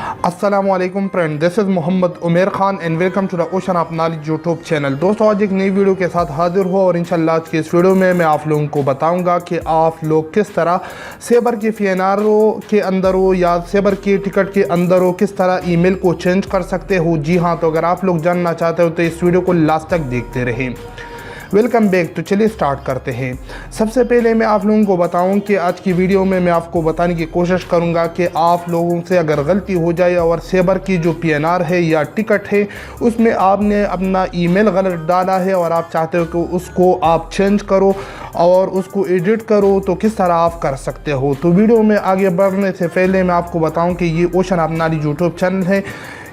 अस्सलामुअलैकुम friend, this is 𝗪𝗵𝗁 Khan and welcome to the 𝗪𝗶𝗀 YouTube channel. दोस्तों, आज एक नई वीडियो के साथ हाजिर हो और इंशाल्लाह आज की इस वीडियो में मैं आप लोगों को बताऊंगा कि आप लोग किस तरह सेबर के PNR के अंदर हो या सेबर के टिकट के अंदर हो किस तरह ईमेल को चेंज कर सकते हो। जी हाँ, तो अगर आप लोग जानना चाहते हो तो इस वीडियो को लास्ट तक देखते रहें। Welcome back. तो चलिए स्टार्ट करते हैं। सबसे पहले मैं आप लोगों को बताऊं कि आज की वीडियो में मैं आपको बताने की कोशिश करूंगा कि आप लोगों से अगर गलती हो जाए और सेबर की जो PNR है या टिकट है उसमें आपने अपना ईमेल गलत डाला है और आप चाहते हो कि उसको आप चेंज करो और उसको एडिट करो, तो किस तरह आप कर सकते हो। तो वीडियो में आगे बढ़ने से पहले मैं आपको बताऊँ कि ये 𝗪𝗏 यूट्यूब चैनल है।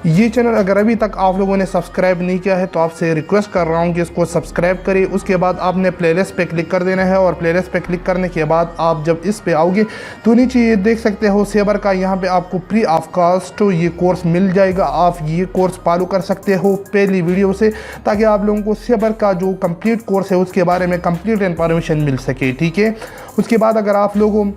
ये चैनल अगर अभी तक आप लोगों ने सब्सक्राइब नहीं किया है तो आपसे रिक्वेस्ट कर रहा हूँ कि इसको सब्सक्राइब करें। उसके बाद आपने प्लेलिस्ट पे क्लिक कर देना है और प्लेलिस्ट पे क्लिक करने के बाद आप जब इस पे आओगे तो नीचे ये देख सकते हो सेबर का, यहाँ पे आपको फ्री ऑफ कॉस्ट ये कोर्स मिल जाएगा। आप ये कोर्स फॉलो कर सकते हो पहली वीडियो से, ताकि आप लोगों को सेबर का जो कंप्लीट कोर्स है उसके बारे में कंप्लीट इन्फॉर्मेशन मिल सके। ठीक है। उसके बाद अगर आप लोगों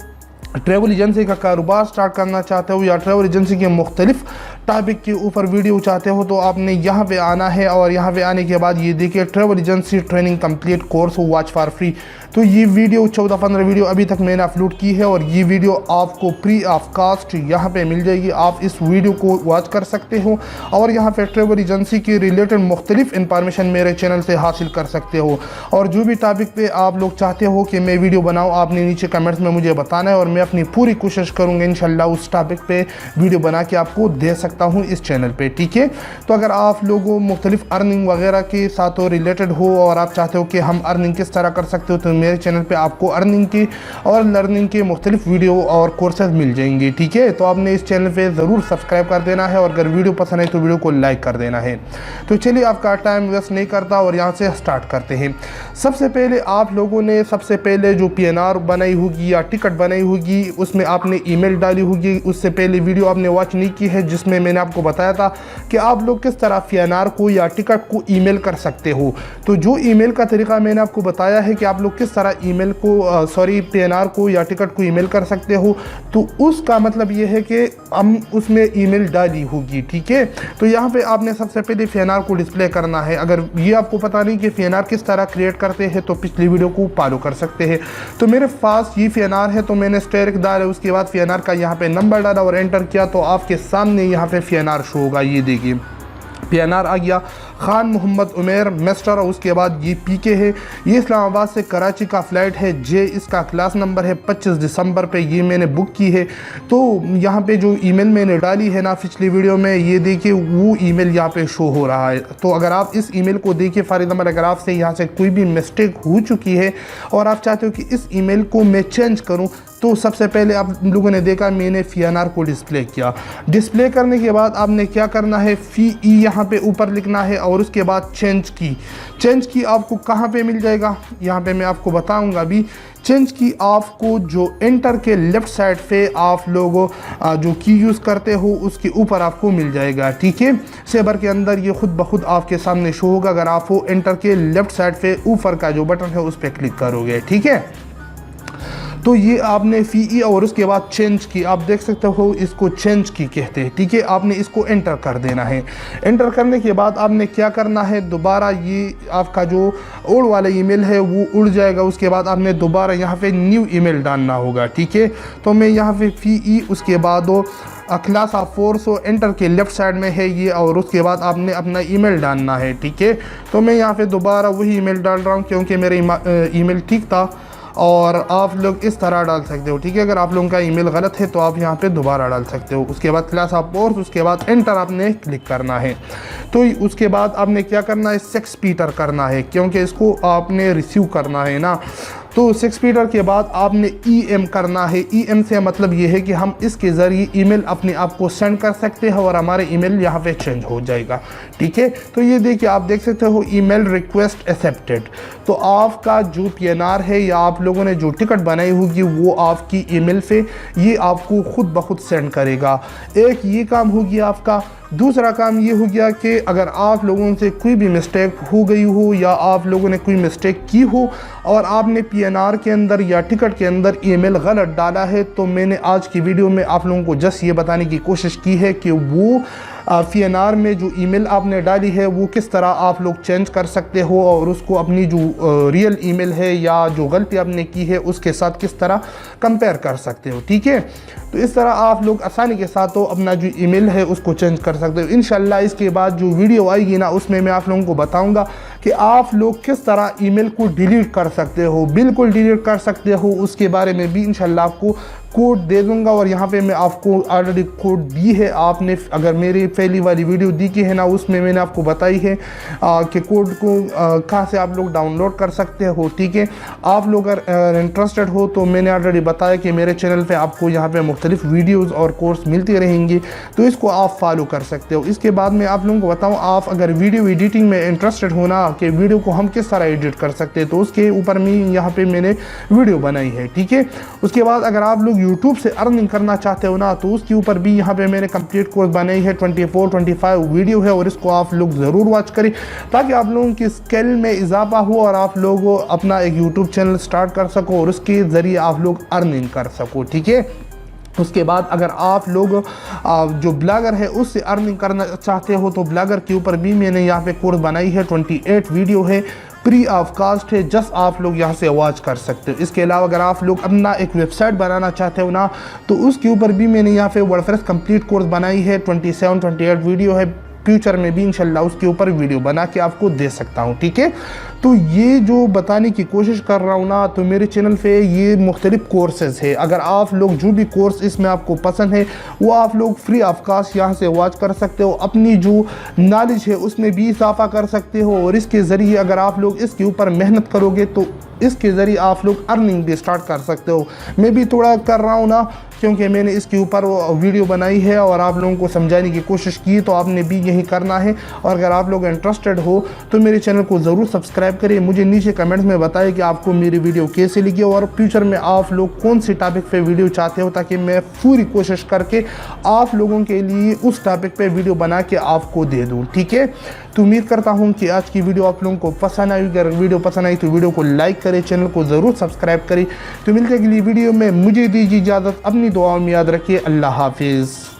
ट्रैवल एजेंसी का कारोबार स्टार्ट करना चाहते हो या ट्रैवल एजेंसी के मुख्तलिफ टॉपिक के ऊपर वीडियो चाहते हो तो आपने यहाँ पे आना है और यहाँ पे आने के बाद ये देखिए travel agency training complete course watch for free. तो ये वीडियो 14-15 वीडियो अभी तक मैंने अपलोड की है और ये वीडियो आपको फ्री ऑफ कॉस्ट यहाँ पे मिल जाएगी। आप इस वीडियो को वॉच कर सकते हो और यहाँ पे ट्रैवल एजेंसी की रिलेटेड मुख्तलिफ इंफॉर्मेशन मेरे चैनल से हासिल कर सकते हो। और जो भी टॉपिक पे आप लोग चाहते हो कि मैं वीडियो बनाऊँ, आपने नीचे कमेंट्स में मुझे बताना है और मैं अपनी पूरी कोशिश करूँगा इंशाल्लाह उस टॉपिक पे वीडियो बना के आपको दे सकता हूँ इस चैनल पे। ठीक है। तो अगर आप लोगों मुख्तलिफ अर्निंग वगैरह के साथ रिलेटेड हो और आप चाहते हो कि हम अर्निंग किस तरह कर सकते हो तो मेरे चैनल पे आपको अर्निंग की और लर्निंग के मुख्तलिफ वीडियो और कोर्सेज मिल जाएंगे। ठीक है। तो आपने इस चैनल पे ज़रूर सब्सक्राइब कर देना है और अगर वीडियो पसंद है तो वीडियो को लाइक कर देना है। तो चलिए आपका टाइम वेस्ट नहीं करता और यहाँ से स्टार्ट करते हैं। सबसे पहले आप लोगों ने जो PNR बनाई होगी या टिकट बनाई होगी उसमें आपने ईमेल डाली होगी। उससे पहले वीडियो आपने वॉच नहीं की है जिसमें मैंने आपको बताया था कि आप लोग किस तरह PNR को या टिकट को ईमेल कर सकते हो। तो जो ईमेल का तरीका मैंने आपको बताया है कि आप लोग किस तरह ईमेल को PNR को या टिकट को ईमेल कर सकते हो, तो उसका मतलब ये है कि हम उसमें ईमेल डाली होगी। ठीक है। तो यहाँ पे आपने सबसे पहले PNR को डिस्प्ले करना है। अगर ये आपको पता नहीं कि PNR किस तरह क्रिएट करते हैं तो पिछली वीडियो को फॉलो कर सकते हैं। तो मेरे पास ये PNR है तो मैंने स्टेरिक डाला, उसके बाद PNR का यहाँ पे नंबर डाला और एंटर किया तो आपके सामने यहाँ पे PNR शो होगा। ये देखिए PNR आ गया, खान मोहम्मद उमेर मिस्टर, और उसके बाद ये PK है। ये इस्लामाबाद से कराची का फ़्लाइट है जे, इसका क्लास नंबर है 25 दिसंबर पे ये मैंने बुक की है। तो यहाँ पे जो ईमेल मैंने डाली है ना पिछली वीडियो में, ये देखिए वो ईमेल यहाँ पे शो हो रहा है। तो अगर आप इस ईमेल को देखिए फॉर एग्जाम्पल, अगर आपसे यहाँ से कोई भी मिस्टेक हो चुकी है और आप चाहते हो कि इस ईमेल को मैं चेंज करूँ, तो सबसे पहले आप लोगों ने देखा मैंने PNR को डिस्प्ले किया। डिस्प्ले करने के बाद आपने क्या करना है, FE यहाँ पे ऊपर लिखना है और उसके बाद चेंज की आपको कहाँ पे मिल जाएगा, यहाँ पे मैं आपको बताऊंगा अभी। चेंज की आपको जो एंटर के लेफ़्ट साइड पे आप लोगों जो की यूज़ करते हो उसके ऊपर आपको मिल जाएगा। ठीक है। सेबर के अंदर ये खुद ब खुद आपके सामने शो होगा अगर आप वो एंटर के लेफ़्ट साइड पे ऊपर का जो बटन है उस पर क्लिक करोगे। ठीक है। तो ये आपने FE और उसके बाद चेंज की, आप देख सकते हो इसको चेंज की कहते हैं। ठीक है। आपने इसको एंटर कर देना है। एंटर करने के बाद आपने क्या करना है, दोबारा ये आपका जो ओल्ड वाला ईमेल है वो उड़ जाएगा। उसके बाद आपने दोबारा यहाँ पे न्यू ईमेल डालना होगा। ठीक है। तो मैं यहाँ पे FE उसके बाद क्लास ऑफ 400 एंटर के लेफ़्ट साइड में है ये, और उसके बाद आपने अपना ईमेल डालना है। ठीक है। तो मैं यहाँ पे दोबारा वही ईमेल डाल रहा हूँ क्योंकि मेरा ईमेल ठीक था और आप लोग इस तरह डाल सकते हो। ठीक है। अगर आप लोगों का ईमेल गलत है तो आप यहाँ पे दोबारा डाल सकते हो। उसके बाद क्लास ऑफ कोर्स, उसके बाद एंटर आपने क्लिक करना है। तो उसके बाद आपने क्या करना है, 𝗪𝗵𝗆 करना है क्योंकि इसको आपने रिसीव करना है ना। तो 𝗪𝗵𝗆 के बाद आपने EM करना है। EM से मतलब ये है कि हम इसके ज़रिए ईमेल अपने आप को सेंड कर सकते हैं और हमारे ईमेल यहाँ पे चेंज हो जाएगा। ठीक है। तो ये देखिए आप देख सकते हो ईमेल रिक्वेस्ट एक्सेप्टेड। तो आपका जो PNR है या आप लोगों ने जो टिकट बनाई होगी वो आपकी ईमेल पे ये आपको खुद ब खुद सेंड करेगा। एक ये काम हो गया आपका। दूसरा काम ये हो गया कि अगर आप लोगों से कोई भी मिस्टेक हो गई हो या आप लोगों ने कोई मिस्टेक की हो और आपने PNR के अंदर या टिकट के अंदर ईमेल गलत डाला है, तो मैंने आज की वीडियो में आप लोगों को जस्ट ये बताने की कोशिश की है कि वो PNR में जो ईमेल आपने डाली है वो किस तरह आप लोग चेंज कर सकते हो और उसको अपनी जो रियल ईमेल है या जो गलती आपने की है उसके साथ किस तरह कंपेयर कर सकते हो। ठीक है, तो इस तरह आप लोग आसानी के साथ तो अपना जो ईमेल है उसको चेंज कर सकते हो। इंशाल्लाह इसके बाद जो वीडियो आएगी ना उसमें मैं आप लोगों को बताऊंगा कि आप लोग किस तरह ईमेल को डिलीट कर सकते हो, बिल्कुल डिलीट कर सकते हो। उसके बारे में भी इंशाल्लाह आपको कोड दे दूंगा और यहाँ पे मैं आपको ऑलरेडी कोड दी है। आपने अगर मेरी पहली वाली वीडियो दी की है ना उसमें मैंने आपको बताई है कि कोड को कहाँ से आप लोग डाउनलोड कर सकते हो। ठीक है, आप लोग अगर इंटरेस्टेड हो तो मैंने ऑलरेडी बताया कि मेरे चैनल पे आपको यहाँ पे मुख्तलिफ वीडियोज़ और कोर्स मिलते रहेंगे, तो इसको आप फॉलो कर सकते हो। इसके बाद मैं आप लोगों को बताऊँ, आप अगर वीडियो एडिटिंग में इंटरेस्टेड हो ना कि वीडियो को हम किस तरह एडिट कर सकते हैं, तो उसके ऊपर मैं यहाँ पे मैंने वीडियो बनाई है। ठीक है, उसके बाद अगर आप लोग यूट्यूब से अर्निंग करना चाहते हो ना तो उसके ऊपर भी यहाँ पे मैंने कंप्लीट कोर्स बनाई है। 24-25 वीडियो है और इसको आप लोग ज़रूर वॉच करें ताकि आप लोगों की स्किल में इजाफा हो और आप लोग अपना एक यूट्यूब चैनल स्टार्ट कर सको और उसके ज़रिए आप लोग अर्निंग कर सको। ठीक है, उसके बाद अगर आप लोग जो ब्लॉगर है उससे अर्निंग करना चाहते हो तो ब्लॉगर के ऊपर भी मैंने यहाँ पे कोर्स बनाई है। 28 वीडियो है, फ्री ऑफ कास्ट है, जस्ट आप लोग यहाँ से वॉच कर सकते हो। इसके अलावा अगर आप लोग अपना एक वेबसाइट बनाना चाहते हो ना तो उसके ऊपर भी मैंने यहाँ पे वर्डप्रेस कंप्लीट कोर्स बनाई है। 27-28 वीडियो है, फ्यूचर में भी इंशाल्लाह उसके ऊपर वीडियो बना के आपको दे सकता हूँ। ठीक है, तो ये जो बताने की कोशिश कर रहा हूँ ना तो मेरे चैनल पे ये मुख्तलिफ कोर्सेज़ है। अगर आप लोग जो भी कोर्स इसमें आपको पसंद है वो आप लोग फ्री ऑफ कास्ट यहाँ से वॉच कर सकते हो, अपनी जो नॉलेज है उसमें भी इजाफा कर सकते हो और इसके ज़रिए अगर आप लोग इसके ऊपर मेहनत करोगे तो इसके ज़रिए आप लोग अर्निंग भी स्टार्ट कर सकते हो। मैं भी थोड़ा कर रहा हूँ ना क्योंकि मैंने इसके ऊपर वीडियो बनाई है और आप लोगों को समझाने की कोशिश की, तो आपने भी यही करना है। और अगर आप लोग इंटरेस्टेड हो तो मेरे चैनल को ज़रूर सब्सक्राइब करें। मुझे नीचे कमेंट्स में बताएं कि आपको मेरी वीडियो कैसे लगी और फ्यूचर में आप लोग कौन सी टॉपिक पे वीडियो चाहते हो ताकि मैं पूरी कोशिश करके आप लोगों के लिए उस टॉपिक पे वीडियो बना के आपको दे दूँ। ठीक है, तो उम्मीद करता हूँ कि आज की वीडियो आप लोगों को पसंद आई। अगर वीडियो पसंद आई तो वीडियो को लाइक करें, चैनल को ज़रूर सब्सक्राइब करें। तो मिलते हैं अगली वीडियो में, मुझे दीजिए इजाज़त, अपनी दुआओं में याद रखिए। अल्लाह हाफिज़।